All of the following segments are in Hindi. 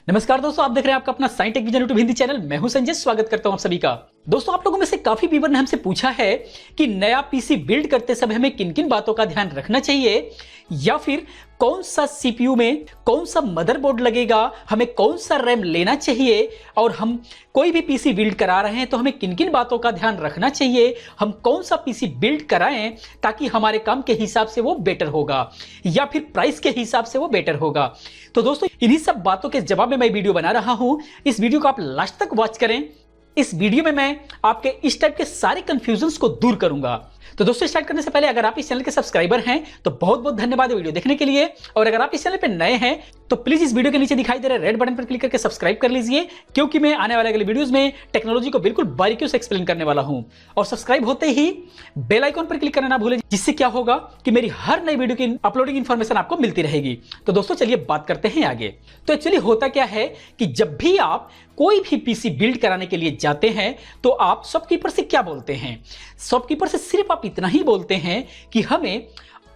नमस्कार दोस्तों, आप देख रहे हैं आपका अपना science tech vision YouTube Hindi channel. मैं हूं संजय, स्वागत करता हूं आप सभी का। दोस्तों, आप लोगों में से काफी व्यूअर ने हमसे पूछा है कि नया पीसी बिल्ड करते समय हमें किन किन बातों का ध्यान रखना चाहिए, या फिर कौन सा सीपीयू में कौन सा मदरबोर्ड लगेगा, हमें कौन सा रैम लेना चाहिए, और हम कोई भी पीसी बिल्ड करा रहे हैं तो हमें किन किन बातों का ध्यान रखना चाहिए, हम कौन सा पीसी बिल्ड कराएं ताकि हमारे काम के हिसाब से वो बेटर होगा या फिर प्राइस के हिसाब से वो बेटर होगा। तो दोस्तों, इन्हीं सब बातों के जवाब में मैं वीडियो बना रहा हूं। इस वीडियो को आप लास्ट तक वॉच करें। इस वीडियो में मैं आपके इस टाइप के सारे कंफ्यूजन्स को दूर करूंगा। तो दोस्तों, स्टार्ट करने से पहले अगर आप इस चैनल के सब्सक्राइबर हैं तो बहुत बहुत धन्यवाद वीडियो देखने के लिए, और अगर आप इस चैनल पे नए हैं तो प्लीज इस वीडियो के नीचे दिखाई दे रहे रेड बटन पर क्लिक करके सब्सक्राइब कर लीजिए, क्योंकि मैं आने वाले अगले वीडियोस में टेक्नोलॉजी को बिल्कुल बारीकियों से एक्सप्लेन करने वाला हूं। और सब्सक्राइब होते ही बेल आइकन पर क्लिक करना ना भूलें, जिससे क्या होगा कि मेरी हर नई वीडियो की अपलोडिंग इंफॉर्मेशन आपको मिलती रहेगी। तो दोस्तों, चलिए बात करते हैं आगे। तो एक्चुअली होता क्या है कि जब भी आप कोई भी पीसी बिल्ड कराने के लिए जाते हैं तो आप शॉपकीपर से क्या बोलते हैं? शॉपकीपर से सिर्फ आप इतना ही बोलते हैं कि हमें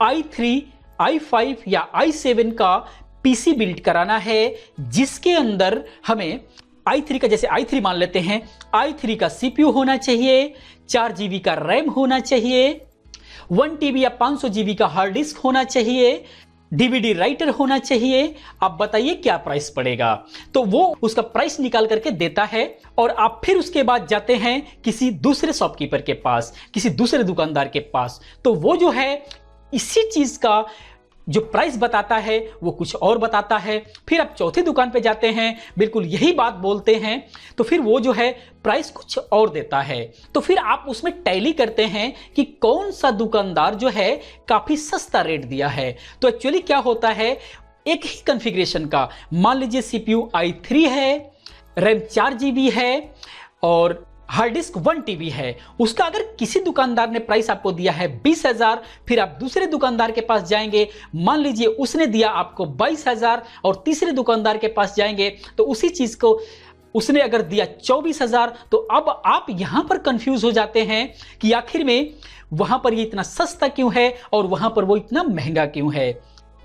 i3, i5 या i7 का पीसी बिल्ड कराना है, जिसके अंदर हमें i3 का, जैसे i3 मान लेते हैं, i3 का सीपीयू होना चाहिए, 4 जीबी का रैम होना चाहिए, 1 टीबी या 500 जीबी का हार्ड डिस्क होना चाहिए, डीवीडी राइटर होना चाहिए। आप बताइए क्या प्राइस पड़ेगा? तो वो उसका प्राइस निकाल करके देता है, और आप फिर उसके बाद जाते हैं किसी दूसरे शॉपकीपर के पास, किसी दूसरे दुकानदार के पास, तो वो जो है इसी चीज का जो प्राइस बताता है वो कुछ और बताता है। फिर आप चौथी दुकान पे जाते हैं, बिल्कुल यही बात बोलते हैं, तो फिर वो जो है प्राइस कुछ और देता है। तो फिर आप उसमें टैली करते हैं कि कौन सा दुकानदार जो है काफी सस्ता रेट दिया है। तो एक्चुअली क्या होता है, एक ही कॉन्फ़िगरेशन का, मान लीजिए सीपीयू i3 है, रैम 4 जीबी है और हार्ड डिस्क 1 टीबी है, उसका अगर किसी दुकानदार ने प्राइस आपको दिया है 20,000, फिर आप दूसरे दुकानदार के पास जाएंगे, मान लीजिए उसने दिया आपको 22,000, और तीसरे दुकानदार के पास जाएंगे तो उसी चीज को उसने अगर दिया 24,000, तो अब आप यहां पर कंफ्यूज हो जाते हैं कि आखिर में वहां पर ये इतना सस्ता क्यों है और वहां पर वो इतना महंगा क्यों है।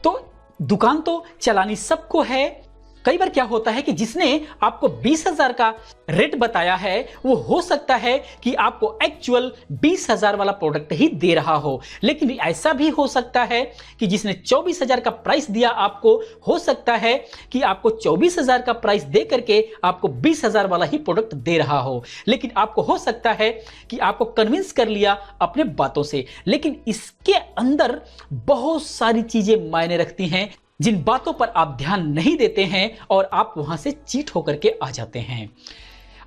तो दुकान तो चलानी सबको है। कई बार क्या होता है कि जिसने आपको 20,000 का रेट बताया है वो हो सकता है कि आपको एक्चुअल 20,000 वाला प्रोडक्ट ही दे रहा हो, लेकिन ऐसा भी हो सकता है कि जिसने 24,000 का प्राइस दिया आपको, हो सकता है कि आपको 24,000 का प्राइस दे करके आपको 20,000 वाला ही प्रोडक्ट दे रहा हो। लेकिन आपको हो सकता है कि आपको कन्विंस कर लिया अपने बातों से, लेकिन इसके अंदर बहुत सारी चीजें मायने रखती हैं, जिन बातों पर आप ध्यान नहीं देते हैं और आप वहां से चीट होकर के आ जाते हैं।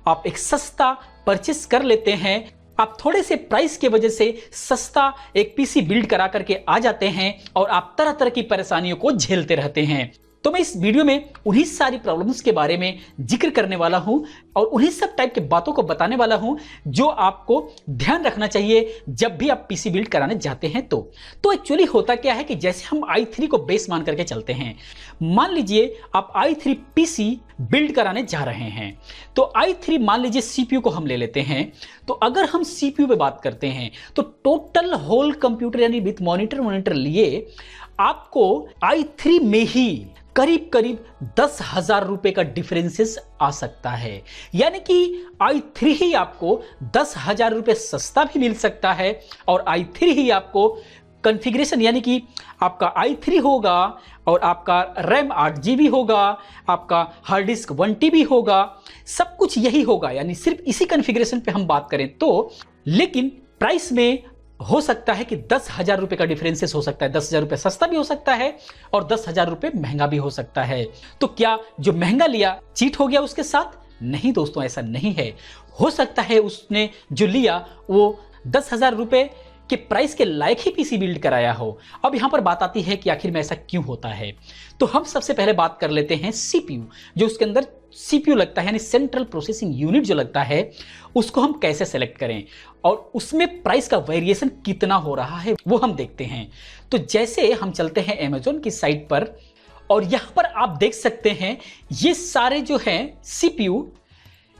आप एक सस्ता परचेस कर लेते हैं, आप थोड़े से प्राइस के वजह से सस्ता एक पीसी बिल्ड करा करके आ जाते हैं, और आप तरह तरह की परेशानियों को झेलते रहते हैं। तो मैं इस वीडियो में उन्हीं सारी प्रॉब्लम्स के बारे में जिक्र करने वाला हूं, और उन्हीं सब टाइप के बातों को बताने वाला हूं जो आपको ध्यान रखना चाहिए जब भी आप पीसी बिल्ड कराने जाते हैं। तो एक्चुअली होता क्या है कि जैसे हम i3 को बेस मान करके चलते हैं, मान लीजिए आप i3 पीसी बिल्ड कराने जा रहे हैं, तो i3 मान लीजिए सीपीयू को हम ले लेते हैं। तो अगर हम सीपीयू पे बात करते हैं तो टोटल होल कंप्यूटर यानी विथ मॉनिटर लिए आपको i3 में ही करीब करीब 10,000 रुपए का डिफरेंसेस आ सकता है। यानी कि i3 ही आपको 10,000 रुपए सस्ता भी मिल सकता है, और i3 ही आपको कॉन्फ़िगरेशन, यानी कि आपका i3 होगा और आपका रैम 8 जीबी होगा, आपका हार्ड डिस्क 1 टीबी होगा, सब कुछ यही होगा। यानी सिर्फ इसी कॉन्फ़िगरेशन पे हम बात करें तो, लेकिन प्राइस में हो सकता है कि 10,000 रुपए का डिफरेंसेस हो सकता है। 10,000 रुपए सस्ता भी हो सकता है और 10,000 रुपए महंगा भी हो सकता है। तो क्या जो महंगा लिया चीट हो गया उसके साथ? नहीं दोस्तों, ऐसा नहीं है। हो सकता है उसने जो लिया वो 10,000 रुपए के प्राइस के लायक ही पीसी बिल्ड कराया हो। अब यहां पर बात आती है कि आखिर में ऐसा क्यों होता है। तो हम सबसे पहले बात कर लेते हैं सीपीयू, जो उसके अंदर सीपीयू लगता है, यानी सेंट्रल प्रोसेसिंग यूनिट जो लगता है, उसको हम कैसे सेलेक्ट करें और उसमें प्राइस का वेरिएशन कितना हो रहा है वो हम देखते हैं। तो जैसे हम चलते हैं अमेज़न की साइट पर, और यहां पर आप देख सकते हैं ये सारे जो हैं सीपीयू,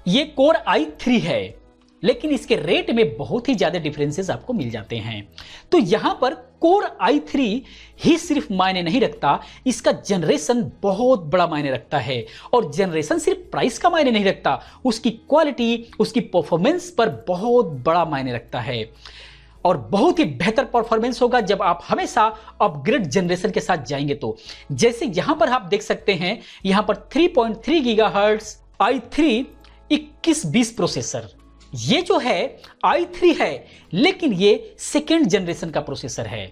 ये कोर i3 है, लेकिन इसके रेट में बहुत ही ज्यादा डिफरेंसेस आपको मिल जाते हैं। तो यहां पर कोर i3 ही सिर्फ मायने नहीं रखता, इसका जनरेशन बहुत बड़ा मायने रखता है। और जनरेशन सिर्फ प्राइस का मायने नहीं रखता, उसकी क्वालिटी, उसकी परफॉर्मेंस पर बहुत बड़ा मायने रखता है। और बहुत ही बेहतर परफॉर्मेंस होगा जब आप हमेशा अपग्रेड जनरेशन के साथ जाएंगे। तो जैसे यहां पर आप देख सकते हैं, यहां पर 3.3 गीगाहर्ट्ज i3 2120 प्रोसेसर, ये जो है i3 है, लेकिन ये सेकेंड जनरेशन का प्रोसेसर है।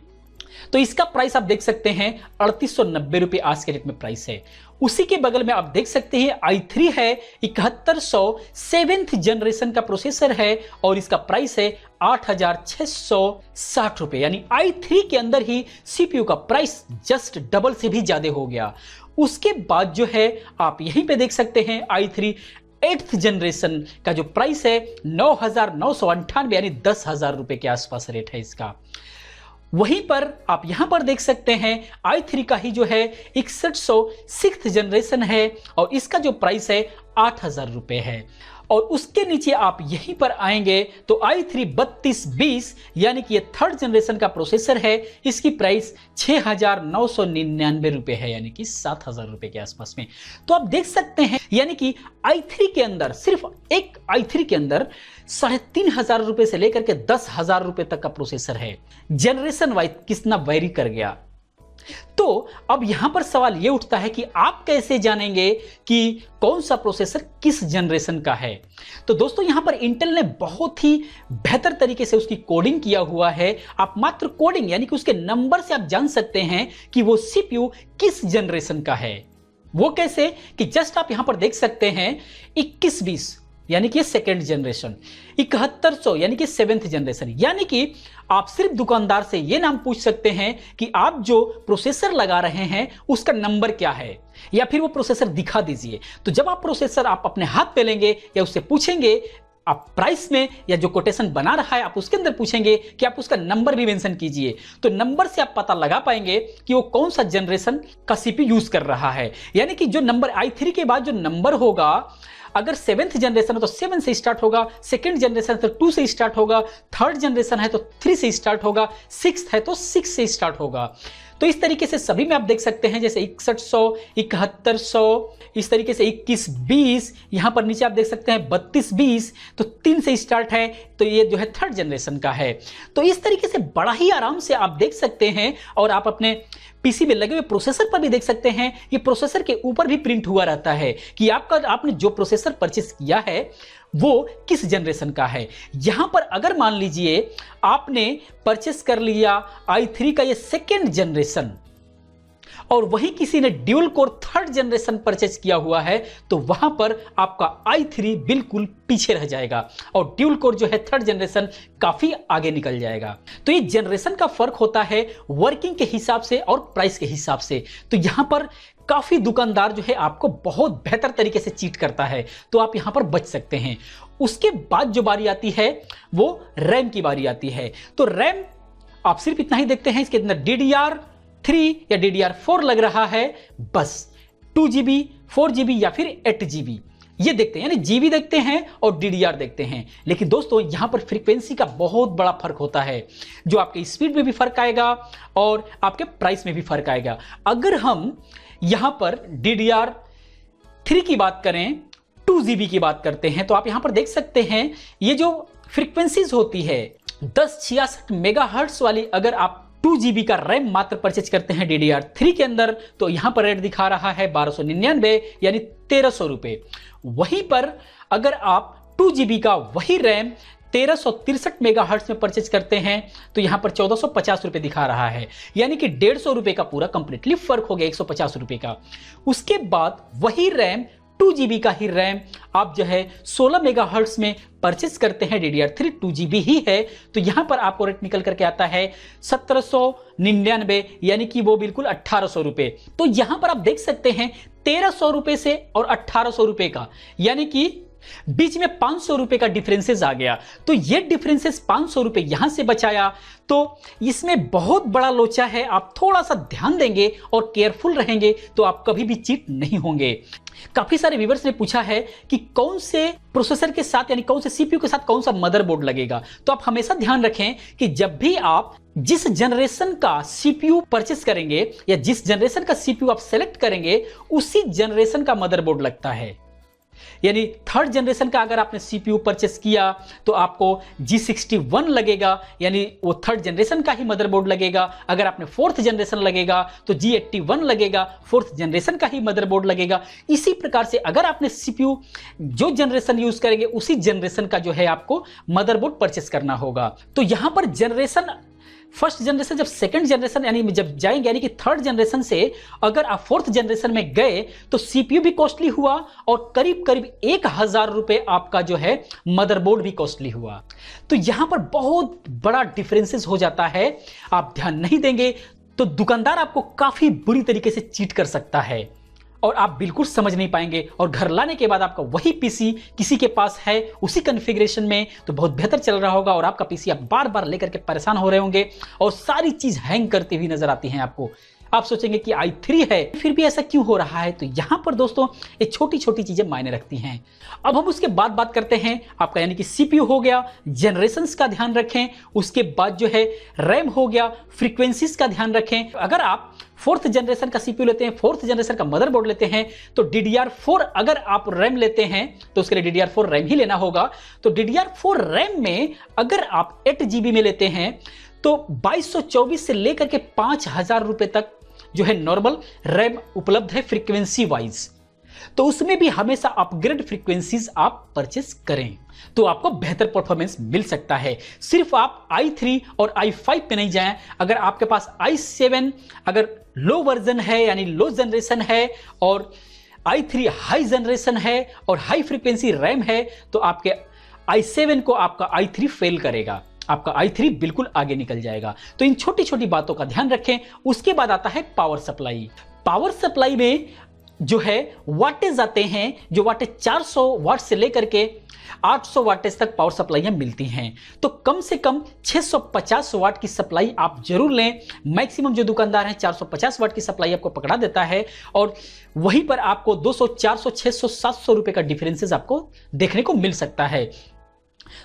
तो इसका प्राइस आप देख सकते हैं 3890 रुपए आज के रेट में प्राइस है। उसी के बगल में आप देख सकते हैं i3 है 7100 7th जनरेशन का प्रोसेसर है और इसका प्राइस है 8660 रुपए। यानी i3 के अंदर ही सीपीयू का प्राइस जस्ट डबल से भी ज्यादा हो गया। उसके बाद जो है आप यहीं पे देख सकते हैं i3 8th जनरेशन का जो प्राइस है 9998 यानी 10,000 रुपए के आसपास रेट है इसका। वहीं पर आप यहां पर देख सकते हैं i3 का ही जो है 6100 6th जनरेशन है और इसका जो प्राइस है 8,000 रुपए है। और उसके नीचे आप यहीं पर आएंगे तो i3 3220 यानी कि ये 3rd जनरेशन का प्रोसेसर है, इसकी प्राइस 6,999 रुपए है, यानी कि 7,000 रुपए के आसपास में। तो आप देख सकते हैं यानी कि i3 के अंदर, सिर्फ एक i3 के अंदर 3,500 रुपए से लेकर के 10,000 रुपए तक का प्रोसेसर है। जनरेशन वाइज कितना वेरी कर गया। तो अब यहां पर सवाल यह उठता है कि आप कैसे जानेंगे कि कौन सा प्रोसेसर किस जनरेशन का है। तो दोस्तों यहां पर इंटेल ने बहुत ही बेहतर तरीके से उसकी कोडिंग किया हुआ है। आप मात्र कोडिंग यानी कि उसके नंबर से आप जान सकते हैं कि वो सीपीयू किस जनरेशन का है। वो कैसे कि जस्ट आप यहां पर देख सकते हैं 2120 यानी कि सेकेंड जनरेशन, 7100 यानी कि 7th जनरेशन। यानी कि आप सिर्फ दुकानदार से यह नाम पूछ सकते हैं कि आप जो प्रोसेसर लगा रहे हैं उसका नंबर क्या है, या फिर वो प्रोसेसर दिखा दीजिए। तो जब आप प्रोसेसर आप अपने हाथ पे लेंगे या उससे पूछेंगे, आप प्राइस में या जो कोटेशन बना रहा है आप उसके अंदर पूछेंगे कि आप उसका नंबर भी मेंशन कीजिए, तो नंबर से आप पता लगा पाएंगे कि वो कौन सा जनरेशन का सीपीयू यूज कर रहा है। यानी कि जो नंबर i3 के बाद जो नंबर होगा, अगर 7th जनरेशन है तो 7 से स्टार्ट होगा, सेकंड जनरेशन है तो 2 से स्टार्ट होगा, 3rd जनरेशन है तो 3 से स्टार्ट होगा, 6th है तो 6 से स्टार्ट होगा। तो इस तरीके से सभी में आप देख सकते हैं, जैसे 6100, 7100, इस तरीके से 2120, यहां पर नीचे आप देख सकते हैं 3220, तो 3 से स्टार्ट है, तो ये जो है 3rd जनरेशन का है। तो इस तरीके से बड़ा ही आराम से आप देख सकते हैं और आप अपने पीसी में लगे हुए प्रोसेसर पर भी देख सकते हैं। ये प्रोसेसर के ऊपर भी प्रिंट हुआ रहता है कि आपने जो प्रोसेसर परचेस किया है वो किस जनरेशन का है। यहां पर अगर मान लीजिए आपने परचेस कर लिया i3 का ये सेकेंड जनरेशन और वहीं किसी ने dual core 3rd generation purchase किया हुआ है, तो वहां पर आपका i3 बिल्कुल पीछे रह जाएगा और ड्यूल कोर जो है 3rd जनरेशन काफी आगे निकल जाएगा। तो ये जनरेशन का फर्क होता है वर्किंग के हिसाब से और प्राइस के हिसाब से। तो यहां पर काफी दुकानदार जो है आपको बहुत बेहतर तरीके से चीट करता है, तो आप यहां पर बच सकते हैं। उसके बाद जो बारी आती है वो रैम की बारी आती है। तो रैम आप सिर्फ इतना ही देखते हैं, इसके अंदर DDR3 या DDR4 लग रहा है, बस 2GB, 4GB या फिर 8GB ये देखते हैं, यानी जीबी देखते हैं और DDR देखते हैं। लेकिन दोस्तों यहां पर फ्रीक्वेंसी का बहुत बड़ा फर्क होता है, जो आपके स्पीड में भी फर्क आएगा और आपके प्राइस में भी फर्क आएगा। अगर हम यहां पर DDR3 की बात करें, 2GB की बात करते हैं, तो आप यहां पर देख सकते हैं ये जो फ्रीक्वेंसीज होती है 1066 मेगाहर्ट्ज वाली, अगर आप 2GB का रैम मात्र परचेज करते हैं DDR3 के अंदर, तो यहां पर रेट दिखा रहा है 1299 यानी 1300 रुपए। वहीं पर अगर आप 2GB का वही रैम 1363 मेगाहर्ट्ज में परचेज करते हैं तो यहां पर 1450 रुपए दिखा रहा है, यानी कि 150 रुपए का पूरा कंप्लीटली फर्क हो गया, 150 रुपए का। उसके बाद वही रैम 2GB का ही रैम आप जो है 16 मेगाहर्ट्ज में परचेज करते हैं, DDR3 2GB ही है, तो यहां पर आपको रेट निकल करके आता है 1799 यानी कि वो बिल्कुल 1800 रुपए। तो यहां पर आप देख सकते हैं 1300 रुपए से और 1800 रुपए का, यानी कि बीच में 500 रुपए का डिफरेंसेस आ गया। तो ये डिफरेंसेस 500 रुपए यहां से बचाया, तो इसमें बहुत बड़ा लोचा है। आप थोड़ा सा ध्यान देंगे और केयरफुल रहेंगे तो आप कभी भी चीट नहीं होंगे। काफी सारे व्यूअर्स ने पूछा है कि कौन से प्रोसेसर के साथ यानी कौन से सीपीयू के साथ कौन सा मदरबोर्ड लगेगा। तो आप हमेशा ध्यान रखें कि जब भी आप जिस जनरेशन का सीपीयू परचेस करेंगे या जिस जनरेशन का सीपीयू आप सेलेक्ट करेंगे उसी जनरेशन का मदरबोर्ड लगता है। यानी थर्ड जनरेशन का अगर आपने सीपीयू परचेस किया तो आपको G61 लगेगा, यानी वो थर्ड जनरेशन का ही मदरबोर्ड लगेगा। अगर आपने फोर्थ जनरेशन लगेगा तो G81 लगेगा, फोर्थ जनरेशन का ही मदरबोर्ड लगेगा। इसी प्रकार से अगर आपने सीपीयू जो जनरेशन यूज करेंगे उसी जनरेशन का जो है आपको मदरबोर्ड परचेस करना होगा। तो यहां पर जनरेशन फर्स्ट जनरेशन जब सेकंड जनरेशन यानी जब जाएंगे, यानी कि थर्ड जनरेशन से अगर आप फोर्थ जनरेशन में गए तो सीपीयू भी कॉस्टली हुआ और करीब करीब 1000 रुपए आपका जो है मदरबोर्ड भी कॉस्टली हुआ। तो यहां पर बहुत बड़ा डिफरेंसेस हो जाता है। आप ध्यान नहीं देंगे तो दुकानदार आपको काफी बुरी तरीके से चीट कर सकता है और आप बिल्कुल समझ नहीं पाएंगे, और घर लाने के बाद आपका वही पीसी किसी के पास है उसी कॉन्फ़िगरेशन में तो बहुत बेहतर चल रहा होगा और आपका पीसी आप बार बार लेकर के परेशान हो रहे होंगे और सारी चीज हैंग करती हुई नजर आती हैं आपको। आप सोचेंगे कि i3 है फिर भी ऐसा क्यों हो रहा है। तो यहां पर दोस्तों ये छोटी छोटी चीजें मायने रखती हैं। अब हम उसके बाद बात करते हैं आपका, यानी कि सीपीयू हो गया, जनरेशंस का ध्यान रखें, उसके बाद जो है रैम हो गया, फ्रीक्वेंसीज का ध्यान रखें। अगर आप फोर्थ जनरेशन का सीपीयू लेते हैं, फोर्थ जनरेशन का मदरबोर्ड लेते हैं तो DDR4 अगर आप रैम लेते हैं तो उसके लिए DDR4 रैम ही लेना होगा। तो DDR4 रैम में अगर आप 8 GB में लेते हैं तो 2224 से लेकर के 5000 रुपए तक जो है नॉर्मल रैम उपलब्ध है फ्रीक्वेंसी वाइज। तो उसमें भी हमेशा अपग्रेड फ्रीक्वेंसीज आप परचेस करें तो आपको बेहतर परफॉर्मेंस मिल सकता है। सिर्फ आप i3 और i5 पे नहीं जाएं। अगर आपके पास i7 अगर लो वर्जन है यानी लो जनरेशन है और i3 हाई जनरेशन है और हाई फ्रीक्वेंसी रैम है तो आपके i7 को आपका i3 फेल करेगा, आपका i3 बिल्कुल आगे निकल जाएगा। तो इन छोटी छोटी बातों का ध्यान रखें। उसके बाद आता है पावर सप्लाई। पावर सप्लाई में जो है वाटेज आते हैं, जो वाटेज 400 वाट से लेकर के 800 वाटेज तक पावर सप्लाईयां मिलती हैं। तो कम से कम 650 वाट की सप्लाई आप जरूर लें। मैक्सिमम जो दुकानदार हैं 450 वाट की सप्लाई आपको पकड़ा देता है और वहीं पर आपको 200, 400, 600, 700 रुपए का डिफरेंसेस आपको देखने को मिल सकता है।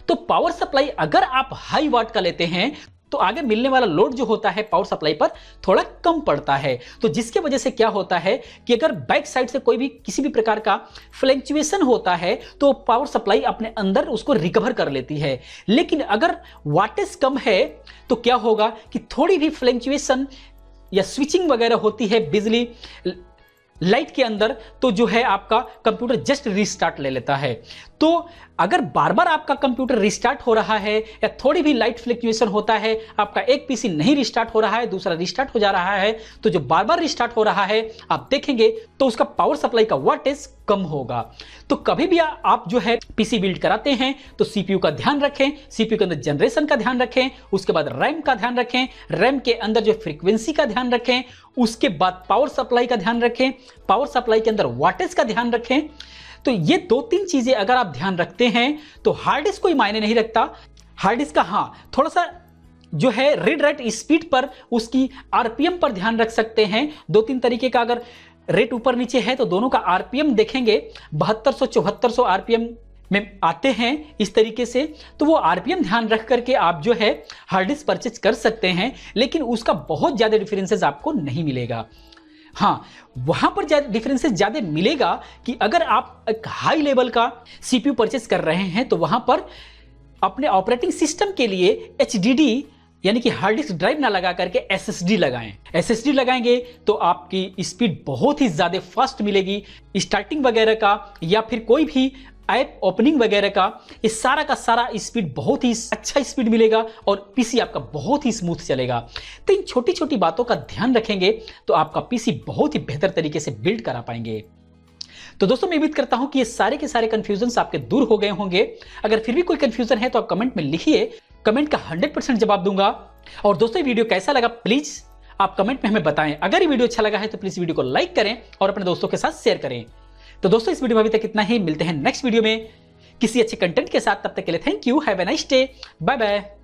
तो पावर सप्लाई अगर आप हाई वाट का लेते हैं तो आगे मिलने वाला लोड जो होता है पावर सप्लाई पर थोड़ा कम पड़ता है। तो जिसके वजह से क्या होता है कि अगर बैक साइड से कोई भी किसी भी प्रकार का फ्लक्चुएशन होता है तो पावर सप्लाई अपने अंदर उसको रिकवर कर लेती है। लेकिन अगर वाटेज कम है तो क्या होगा कि थोड़ी भी फ्लक्चुएशन या स्विचिंग वगैरह होती है बिजली लाइट के अंदर तो जो है आपका कंप्यूटर जस्ट रिस्टार्ट ले लेता है। तो अगर बार बार आपका कंप्यूटर रिस्टार्ट हो रहा है या थोड़ी भी लाइट फ्लक्चुएशन होता है, आपका एक पीसी नहीं रिस्टार्ट हो रहा है दूसरा रिस्टार्ट हो जा रहा है, तो जो बार बार रिस्टार्ट हो रहा है आप देखेंगे तो उसका पावर सप्लाई का वाटेज कम होगा। तो कभी भी आप जो है पीसी बिल्ड कराते हैं तो सीपीयू का ध्यान रखें, सीपीयू के अंदर जनरेशन का ध्यान रखें, उसके बाद रैम का ध्यान रखें, रैम के अंदर जो फ्रीक्वेंसी का ध्यान रखें, उसके बाद पावर सप्लाई का ध्यान रखें, पावर सप्लाई के अंदर वाटेज का ध्यान रखें। तो ये 2-3 चीजें अगर आप ध्यान रखते हैं तो हार्ड डिस्क कोई मायने नहीं रखता। हार्ड डिस्क का हाँ थोड़ा सा जो है रीड राइट स्पीड पर उसकी आरपीएम पर ध्यान रख सकते हैं। 2-3 तरीके का अगर रेट ऊपर नीचे है तो दोनों का आरपीएम देखेंगे 7200-7400 आरपीएम में आते हैं इस तरीके से। तो वो आरपीएम ध्यान रख करके आप जो है हार्ड डिस्क परचेज कर सकते हैं, लेकिन उसका बहुत ज्यादा डिफरेंसेस आपको नहीं मिलेगा। हाँ वहां पर डिफरेंसेस ज्यादा मिलेगा कि अगर आप एक हाई लेवल का सीपीयू परचेज कर रहे हैं तो वहां पर अपने ऑपरेटिंग सिस्टम के लिए HDD यानी कि हार्ड डिस्क ड्राइव ना लगा करके SSD लगाएं। SSD लगाएंगे तो आपकी स्पीड बहुत ही ज्यादा फास्ट मिलेगी। स्टार्टिंग वगैरह का या फिर कोई भी ऐप ओपनिंग वगैरह का ये सारा का सारा स्पीड बहुत ही अच्छा स्पीड मिलेगा और पीसी आपका बहुत ही स्मूथ चलेगा। तो इन छोटी छोटी बातों का ध्यान रखेंगे तो आपका पीसी बहुत ही बेहतर तरीके से बिल्ड करा पाएंगे। तो दोस्तों मैं उम्मीद करता हूं कि ये सारे के सारे कंफ्यूजन आपके दूर हो गए होंगे। अगर फिर भी कोई कंफ्यूजन है तो आप कमेंट में लिखिए, कमेंट का 100% जवाब दूंगा। और दोस्तों ये वीडियो कैसा लगा प्लीज आप कमेंट में हमें बताएं। अगर ये वीडियो अच्छा लगा है तो प्लीज वीडियो को लाइक करें और अपने दोस्तों के साथ शेयर करें। तो दोस्तों इस वीडियो में अभी तक इतना ही, मिलते हैं नेक्स्ट वीडियो में किसी अच्छे कंटेंट के साथ। तब तक के लिए thank you, have a nice day, bye bye.